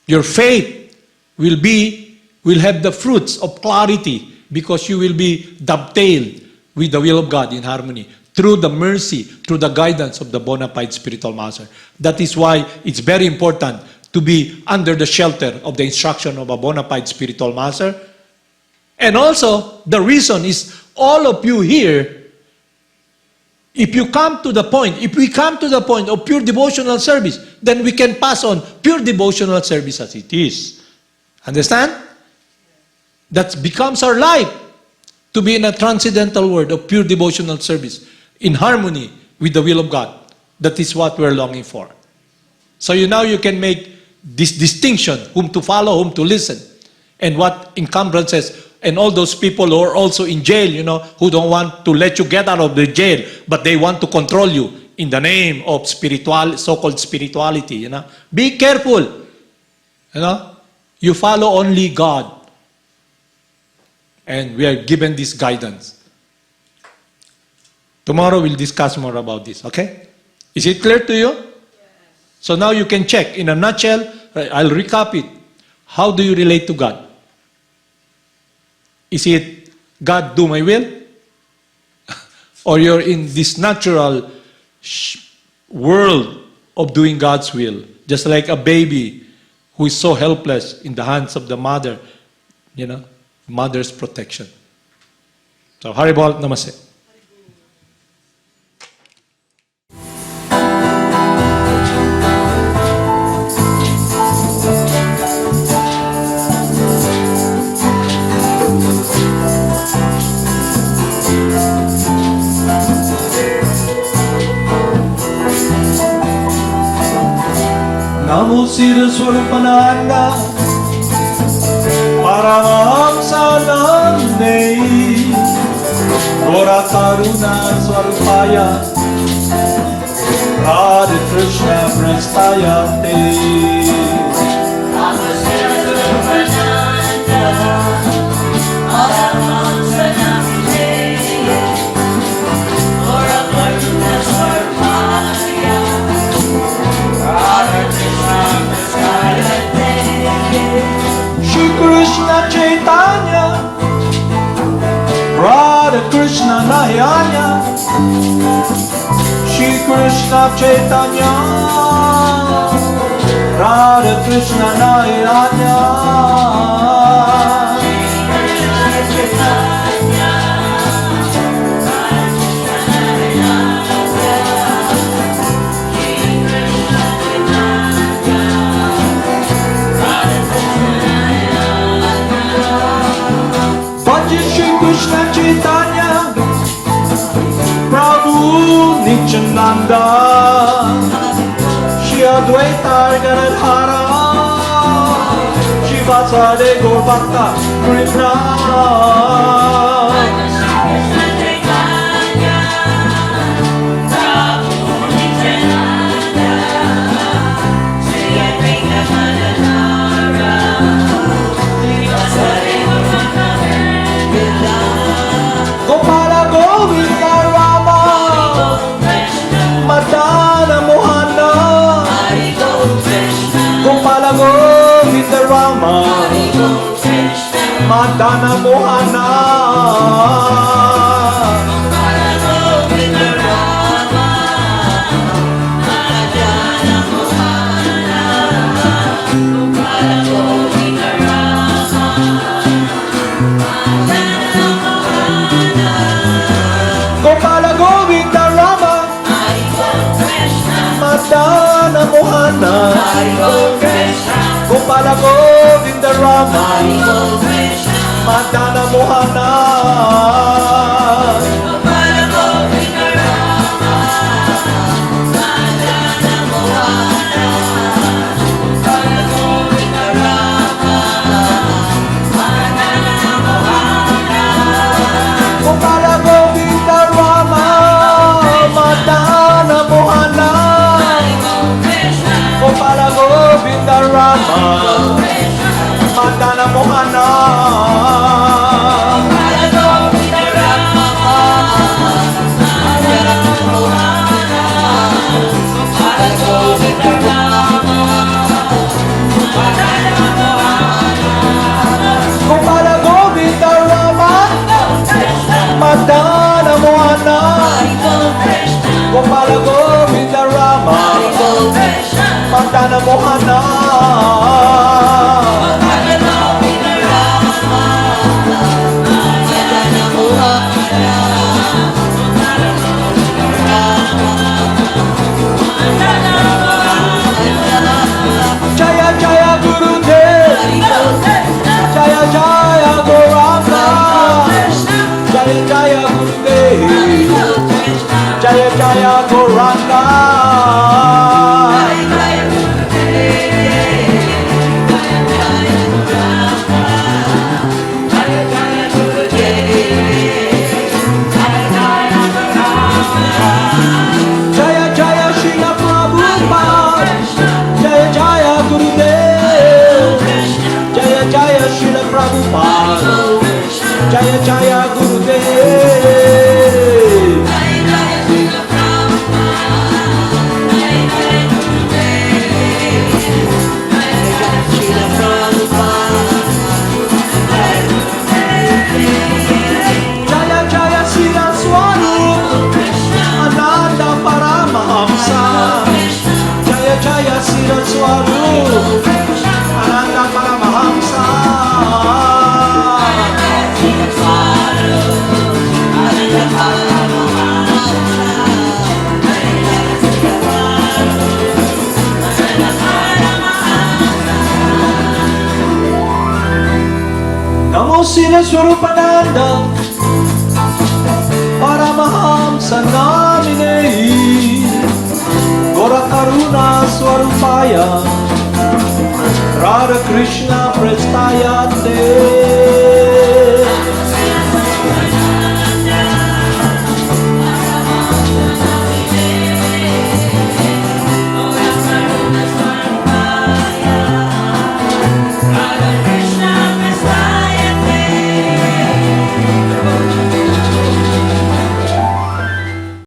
your faith will have the fruits of clarity, because you will be dovetailed with the will of God in harmony through the mercy, through the guidance of the bona fide spiritual master. That is why it's very important to be under the shelter of the instruction of a bona fide spiritual master. And also, the reason is all of you here, if we come to the point of pure devotional service, then we can pass on pure devotional service as it is. Understand? That becomes our life, to be in a transcendental world of pure devotional service, in harmony with the will of God. That is what we're longing for. So now you can make this distinction, whom to follow, whom to listen, and what encumbrances, and all those people who are also in jail, who don't want to let you get out of the jail, but they want to control you in the name of so-called spirituality. Be careful. You follow only God. And we are given this guidance. Tomorrow we'll discuss more about this, okay? Is it clear to you? Yes. So now you can check. In a nutshell, I'll recap it. How do you relate to God? Is it, God, do my will? Or you're in this natural world of doing God's will, just like a baby who is so helpless in the hands of the mother, mother's protection. So, Haribol, Namaste.
Namo Siddhaswarupananda Paramahamsa Nande Gora Karuna Swarupaya Radha Krishna Prastayate
Namo Siddhaswarupananda Paramahamsa Namaste Gora Karuna Swarupaya Radha Krishna Prastayate
Shri Krishna Chaitanya Radha Krishna Nayanya Shri Krishna Chaitanya Radha Krishna Nayanya Shri Krishna Chaitanya Prabhu Nityananda Shri Advaita Gadadhara Shri Vasade Gaur Bhakta Vrinda Gopala Govinda Rama Madana Mohana Gopala Govinda Rama Madana Mohana Gopala Govinda Rama Madana Mohana Gopala Govinda Rama Madana Mohana Gopala Govinda Rama Madana Mohana Gopala Govinda Rama Madana Mohana Gopala Govinda Rama Madana Mohana Gopala Govinda Rama Madana Mohana Jaya Jaya Gurudev Jaya Jaya Gauranga Jaya Jaya Gurudev Jaya Jaya Gauranga Jaya Jaya Srila Prabhupada Jaya Jaya Gurudev Jaya Jaya Srila Prabhupada Jaya Jaya Gurudev Jaya Jaya Siddhaswarupananda Paramahamsa Jaya Jaya Siddhaswarupananda Paramahamsa Namo Siddhaswarupananda Paramahamsa Namine Gora Karuna Swarupaya Radha Krishna Prestaya Te